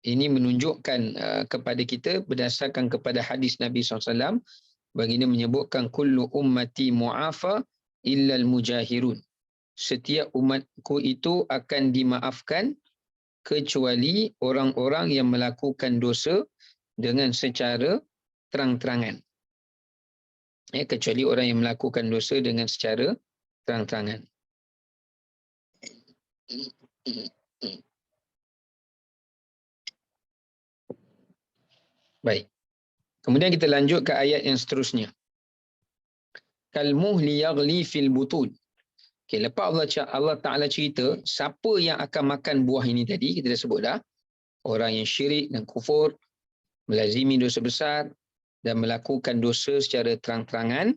Ini menunjukkan kepada kita berdasarkan kepada hadis Nabi SAW, baginda menyebutkan kullu ummati mu'afa illa al-mujahirun. Setiap umatku itu akan dimaafkan kecuali orang-orang yang melakukan dosa dengan secara terang-terangan. Kecuali orang yang melakukan dosa dengan secara terang-terangan. Baik. Kemudian kita lanjut ke ayat yang seterusnya. Kalmuhli yaghli fil butun. Okay, lepas Allah Ta'ala cerita siapa yang akan makan buah ini tadi, kita dah sebut dah. Orang yang syirik dan kufur, melazimi dosa besar dan melakukan dosa secara terang-terangan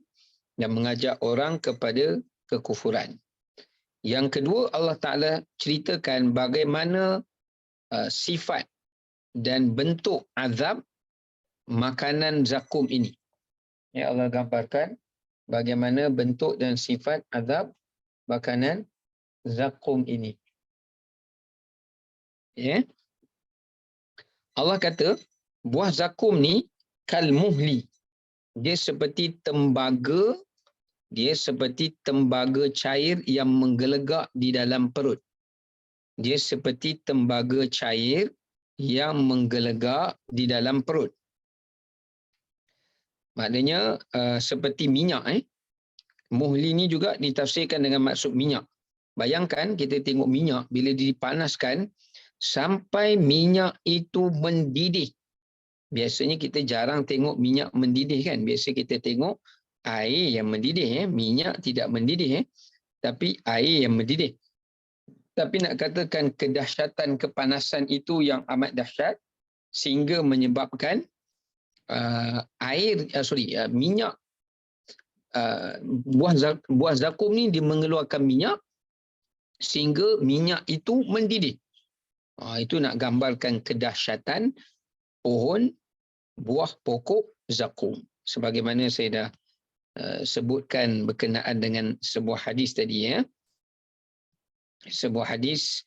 dan mengajak orang kepada kekufuran. Yang kedua, Allah Ta'ala ceritakan bagaimana sifat dan bentuk azab makanan zakum ini. Ya, Allah gambarkan bagaimana bentuk dan sifat azab makanan zakum ini. Ya. Allah kata, buah zakum ni kalmuhli. Dia seperti tembaga, cair yang menggelegak di dalam perut. Dia seperti tembaga cair yang menggelegak di dalam perut. Maknanya seperti minyak. Muhli ni juga ditafsirkan dengan maksud minyak. Bayangkan kita tengok minyak bila dipanaskan sampai minyak itu mendidih. Biasanya kita jarang tengok minyak mendidih kan. Biasa kita tengok air yang mendidih. Minyak tidak mendidih. Tapi air yang mendidih. Tapi nak katakan kedahsyatan kepanasan itu yang amat dahsyat sehingga menyebabkan minyak buah zakum ni dia mengeluarkan minyak sehingga minyak itu mendidih. Itu nak gambarkan kedahsyatan buah pokok zakum. Sebagaimana saya dah sebutkan berkenaan dengan sebuah hadis tadi ya. Sebuah hadis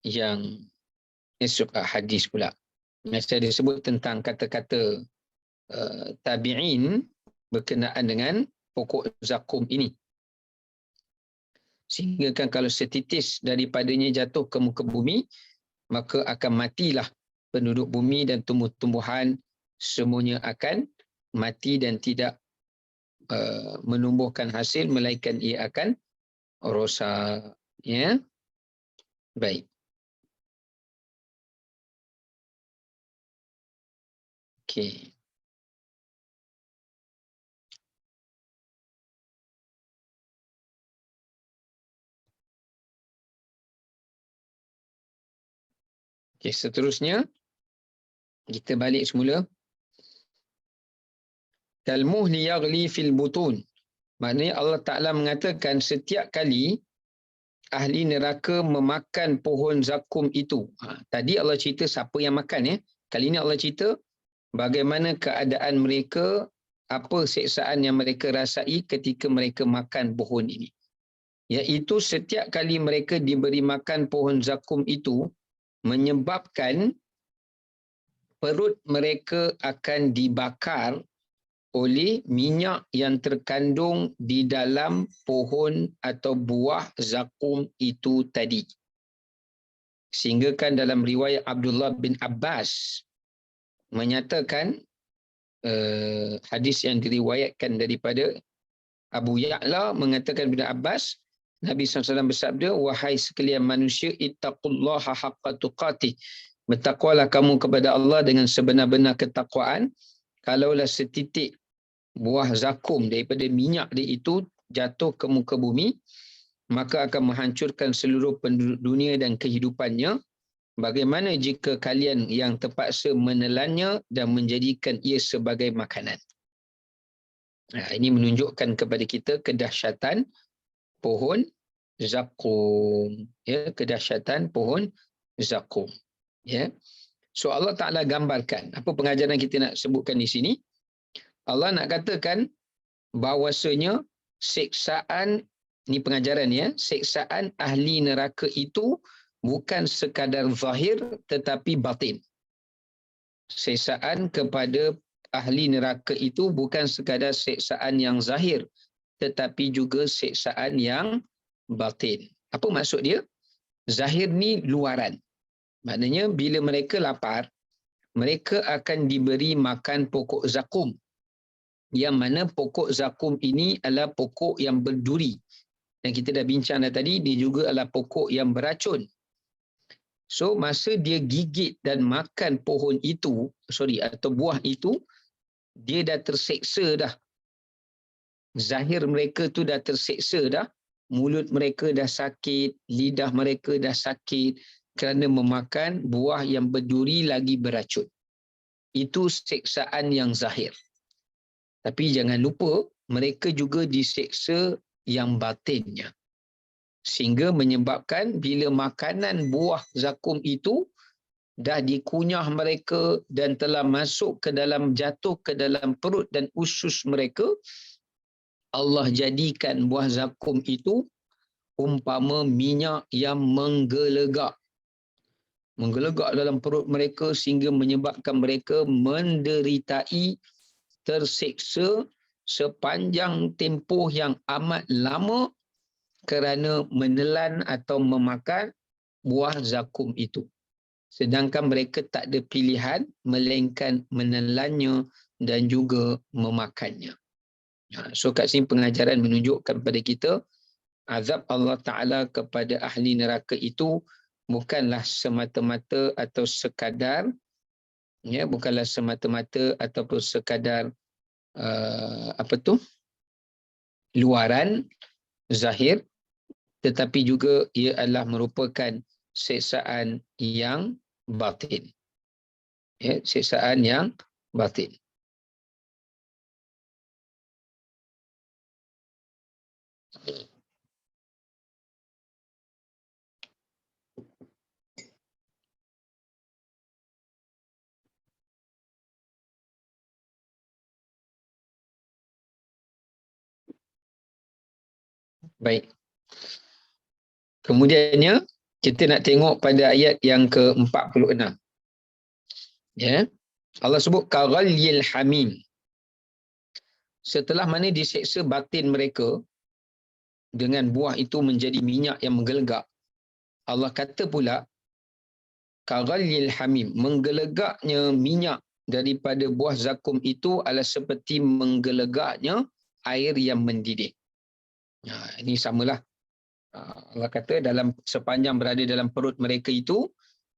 yang hadis pula. Saya disebut tentang kata-kata tabi'in berkenaan dengan pokok zakum ini. Sehingga kan kalau setitis daripadanya jatuh ke muka bumi, maka akan matilah penduduk bumi dan tumbuh-tumbuhan semuanya akan mati dan tidak menumbuhkan hasil, melainkan ia akan rosak. Ya. Baik. Okey. Okey, seterusnya kita balik semula. Kalmuhli yaghli fil butun. Maknanya Allah Ta'ala mengatakan setiap kali ahli neraka memakan pohon zakum itu. Tadi Allah cerita siapa yang makan ya. Kali ini Allah cerita bagaimana keadaan mereka, apa siksaan yang mereka rasai ketika mereka makan pohon ini. Iaitu setiap kali mereka diberi makan pohon zakum itu, menyebabkan perut mereka akan dibakar oleh minyak yang terkandung di dalam pohon atau buah zakum itu tadi. Sehingga kan dalam riwayat Abdullah bin Abbas menyatakan hadis yang diriwayatkan daripada Abu Ya'la mengatakan bin Abbas, Nabi SAW bersabda, wahai sekalian manusia, ittaqullaha haqqa tuqatih. Bertakwalah kamu kepada Allah dengan sebenar-benar ketakwaan. Kalaulah setitik buah zakum daripada minyak dia itu jatuh ke muka bumi, maka akan menghancurkan seluruh penduduk dunia dan kehidupannya. Bagaimana jika kalian yang terpaksa menelannya dan menjadikan ia sebagai makanan? Ini menunjukkan kepada kita kedahsyatan pohon zakum. Ya, kedahsyatan pohon zakum. Ya. So Allah Ta'ala gambarkan. Apa pengajaran kita nak sebutkan di sini? Allah nak katakan bahawasanya seksaan, ni pengajaran ya, seksaan ahli neraka itu bukan sekadar zahir tetapi batin. Seksaan kepada ahli neraka itu bukan sekadar seksaan yang zahir tetapi juga seksaan yang batin. Apa maksud dia? Zahir ni luaran. Maknanya bila mereka lapar, mereka akan diberi makan pokok zakum. Yang mana pokok zakum ini adalah pokok yang berduri. Dan kita dah bincang dah tadi, dia juga adalah pokok yang beracun. So, masa dia gigit dan makan pohon itu, atau buah itu, dia dah terseksa dah. Zahir mereka tu dah terseksa dah. Mulut mereka dah sakit, lidah mereka dah sakit kerana memakan buah yang berduri lagi beracun. Itu seksaan yang zahir. Tapi jangan lupa, mereka juga diseksa yang batinnya. Sehingga menyebabkan bila makanan buah zakum itu dah dikunyah mereka dan telah masuk ke dalam, jatuh ke dalam perut dan usus mereka, Allah jadikan buah zakum itu umpama minyak yang menggelegak. Menggelegak dalam perut mereka sehingga menyebabkan mereka menderitai, terseksa sepanjang tempoh yang amat lama kerana menelan atau memakan buah zakum itu. Sedangkan mereka tak ada pilihan melainkan menelannya dan juga memakannya. So kat sini pengajaran menunjukkan kepada kita azab Allah Ta'ala kepada ahli neraka itu bukanlah semata-mata atau sekadar, ya, bukanlah semata-mata ataupun sekadar luaran, zahir, tetapi juga ia adalah merupakan seksaan yang batin. Ya, seksaan yang batin. Baik. Kemudiannya, kita nak tengok pada ayat yang ke-46. Ya. Allah sebut kaghalyil hamim. Setelah mana diseksa batin mereka dengan buah itu menjadi minyak yang menggelegak, Allah kata pula kaghalyil hamim, menggelegaknya minyak daripada buah zakum itu adalah seperti menggelegaknya air yang mendidih. Ini samalah. Allah kata dalam sepanjang berada dalam perut mereka itu,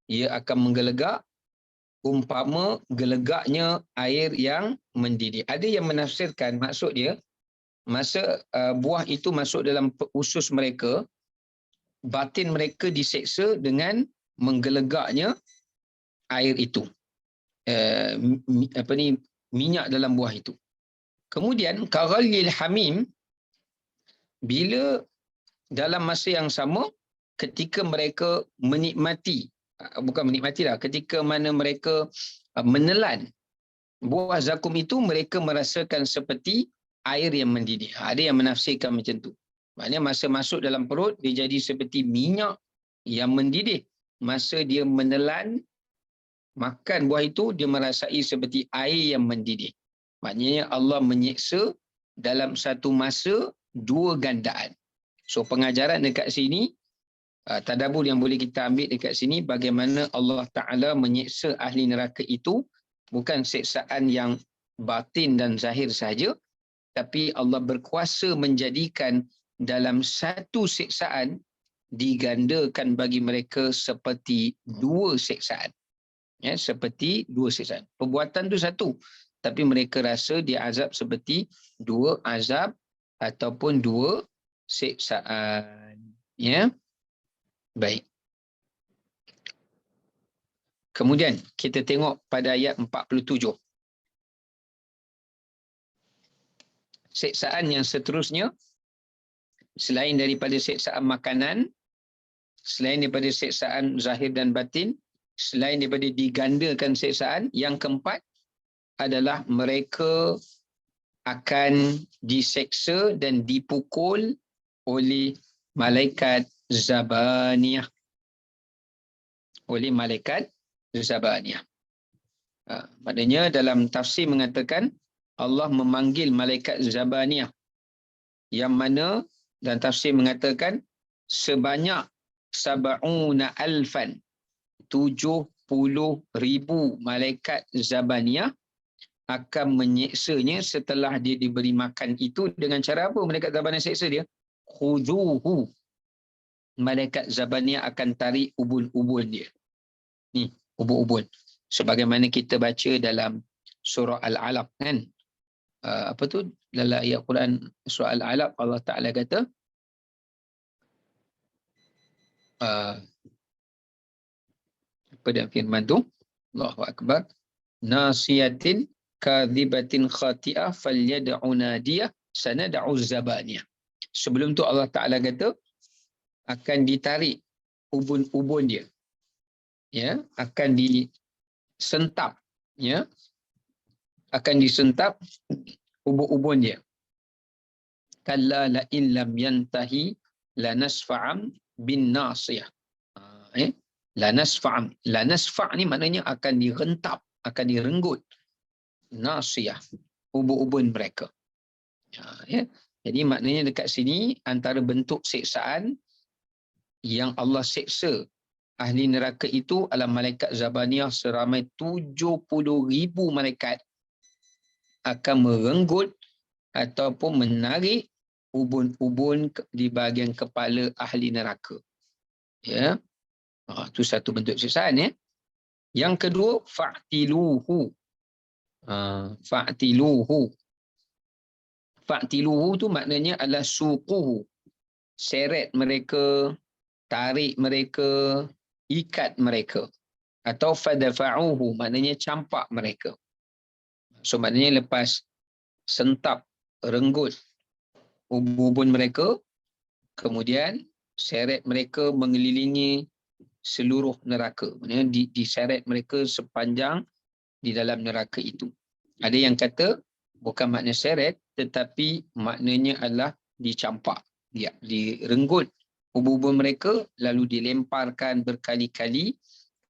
ia akan menggelegak umpama gelegaknya air yang mendidih. Ada yang menafsirkan maksud dia, masa buah itu masuk dalam usus mereka, batin mereka diseksa dengan menggelegaknya air itu. Minyak dalam buah itu. Kemudian kaghalyil hamim, bila dalam masa yang sama ketika mereka menikmati, ketika mana mereka menelan buah zakum itu, mereka merasakan seperti air yang mendidih. Ada yang menafsirkan macam tu. Maknanya masa masuk dalam perut, dia jadi seperti minyak yang mendidih. Masa dia menelan, makan buah itu, dia merasai seperti air yang mendidih. Maknanya Allah menyeksa dalam satu masa dua gandaan. So pengajaran dekat sini, tadabbur yang boleh kita ambil dekat sini, bagaimana Allah Ta'ala menyeksa ahli neraka itu bukan seksaan yang batin dan zahir sahaja, tapi Allah berkuasa menjadikan dalam satu siksaan digandakan bagi mereka seperti dua siksaan. Ya, seperti dua siksaan. Perbuatan tu satu, tapi mereka rasa dia azab seperti dua azab ataupun dua siksaan. Ya. Baik. Kemudian kita tengok pada ayat 47. Siksaan yang seterusnya, selain daripada siksaan makanan, selain daripada siksaan zahir dan batin, selain daripada digandakan siksaan, yang keempat adalah mereka akan diseksa dan dipukul oleh malaikat Zabaniyah. Oleh malaikat Zabaniyah. Maknanya dalam tafsir mengatakan Allah memanggil malaikat Zabaniyah, yang mana dan tafsir mengatakan sebanyak sab'una alfan, 70,000 malaikat Zabaniyah akan menyiksanya setelah dia diberi makan itu. Dengan cara apa malaikat Zabaniyah seksa dia? Khuduhu. Malaikat Zabaniyah akan tarik ubun-ubun dia. Ni, ubun-ubun. Sebagaimana kita baca dalam surah Al-Alaq kan. Apa tu? Dalam ayat Quran surah Al-Alaq Allah Ta'ala kata, apa dia firman tu? Allahu Akbar. Nasiyatin kadhibatin khati'ah falyad'u nadiyah sanad'u zabaniyah. Sebelum tu Allah Ta'ala kata akan ditarik ubun-ubun dia. Ya, akan disentap, ya. Akan disentap ubun-ubun dia. Kalla la in lam yantahi lanasfa'am bin nasiyah. Lanasfa'am. Lanasfa' ni maknanya akan direntap, akan direnggut. Nasiyah, ubun-ubun mereka. Ya. Jadi maknanya dekat sini antara bentuk siksaan yang Allah seksa ahli neraka itu adalah malaikat Zabaniyah seramai 70,000 malaikat akan merenggut ataupun menarik ubun-ubun di bahagian kepala ahli neraka. Ya. Itu satu bentuk siksaan, ya. Yang kedua, fa'tiluhu. Fa'tiluhu. Fa'tiluhu tu maknanya adalah suquhu. Seret mereka, tarik mereka, ikat mereka. Atau fadafa'uhu, maknanya campak mereka. So maknanya lepas sentap, renggut ubun mereka, kemudian seret mereka mengelilingi seluruh neraka. Maknanya diseret mereka sepanjang di dalam neraka itu. Ada yang kata bukan makna seret, tetapi maknanya adalah dicampak. Ya, direnggut ubun mereka lalu dilemparkan berkali-kali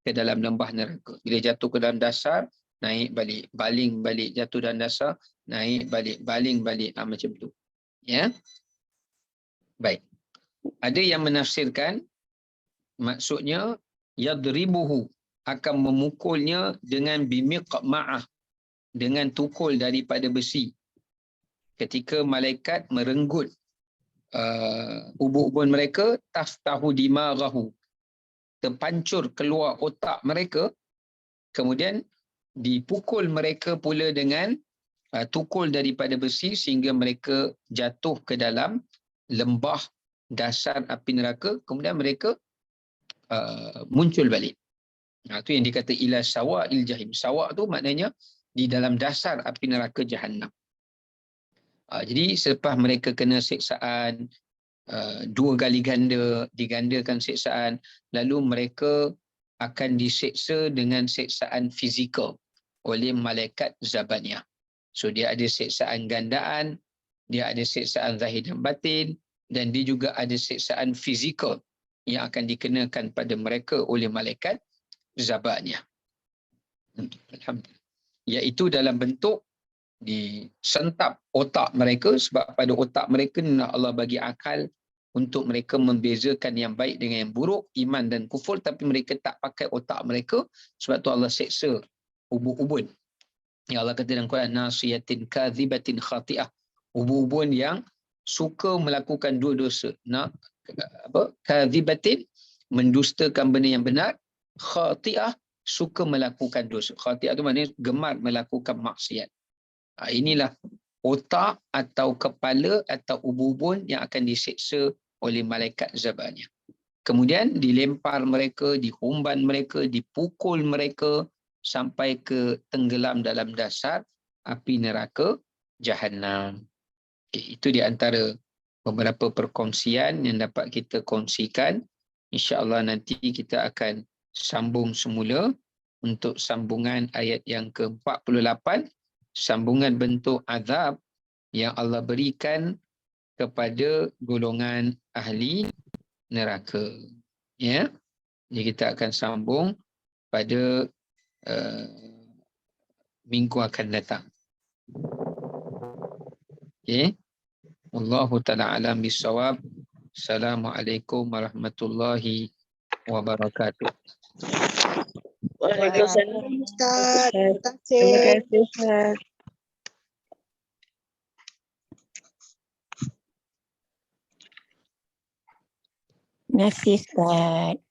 ke dalam lembah neraka. Bila jatuh ke dalam dasar, naik balik, baling balik, jatuh dalam dasar, naik balik, baling balik. Macam tu. Ya. Baik. Ada yang menafsirkan maksudnya yadribuhu, akan memukulnya dengan bimiqma'ah, dengan tukul daripada besi. Ketika malaikat merenggut ubun-ubun mereka, taftahu dimaghahu, terpancur keluar otak mereka, kemudian dipukul mereka pula dengan tukul daripada besi sehingga mereka jatuh ke dalam lembah dasar api neraka, kemudian mereka muncul balik. Itu yang dikata ila sawa'il jahim. Sawa' tu maknanya di dalam dasar api neraka Jahannam. Jadi selepas mereka kena siksaan, dua kali digandakan siksaan, lalu mereka akan disiksa dengan siksaan fizikal oleh malaikat Zabaniyah. So dia ada siksaan gandaan, dia ada siksaan zahir dan batin, dan dia juga ada siksaan fizikal yang akan dikenakan pada mereka oleh malaikat Zabaniyah. Alhamdulillah. Iaitu dalam bentuk disentap otak mereka, sebab pada otak mereka Allah bagi akal untuk mereka membezakan yang baik dengan yang buruk, iman dan kufur, tapi mereka tak pakai otak mereka, sebab tu Allah seksa ubun-ubun. Ya Allah kata dalam Quran, nasiyatin kadhibatin khati'ah, ubun-ubun yang suka melakukan dua dosa. Kadhibatin, mendustakan benda yang benar. Khati'ah, suka melakukan dosa. Khati'ah tu maknanya gemar melakukan maksiat. Inilah otak atau kepala atau ubun yang akan diseksa oleh malaikat Zabaniah. Kemudian dilempar mereka, dihumban mereka, dipukul mereka sampai ke tenggelam dalam dasar api neraka Jahannam. Itu di antara beberapa perkongsian yang dapat kita kongsikan. InsyaAllah nanti kita akan sambung semula untuk sambungan ayat yang ke-48, sambungan bentuk azab yang Allah berikan kepada golongan ahli neraka. Ya, jadi kita akan sambung pada minggu akan datang. Okay. Wallahu ta'ala alam bisawab. Assalamualaikum warahmatullahi wabarakatuh. Waalaikumsalam Ustaz. Terima kasih. Terima kasih Ustaz. Terima kasih Ustaz.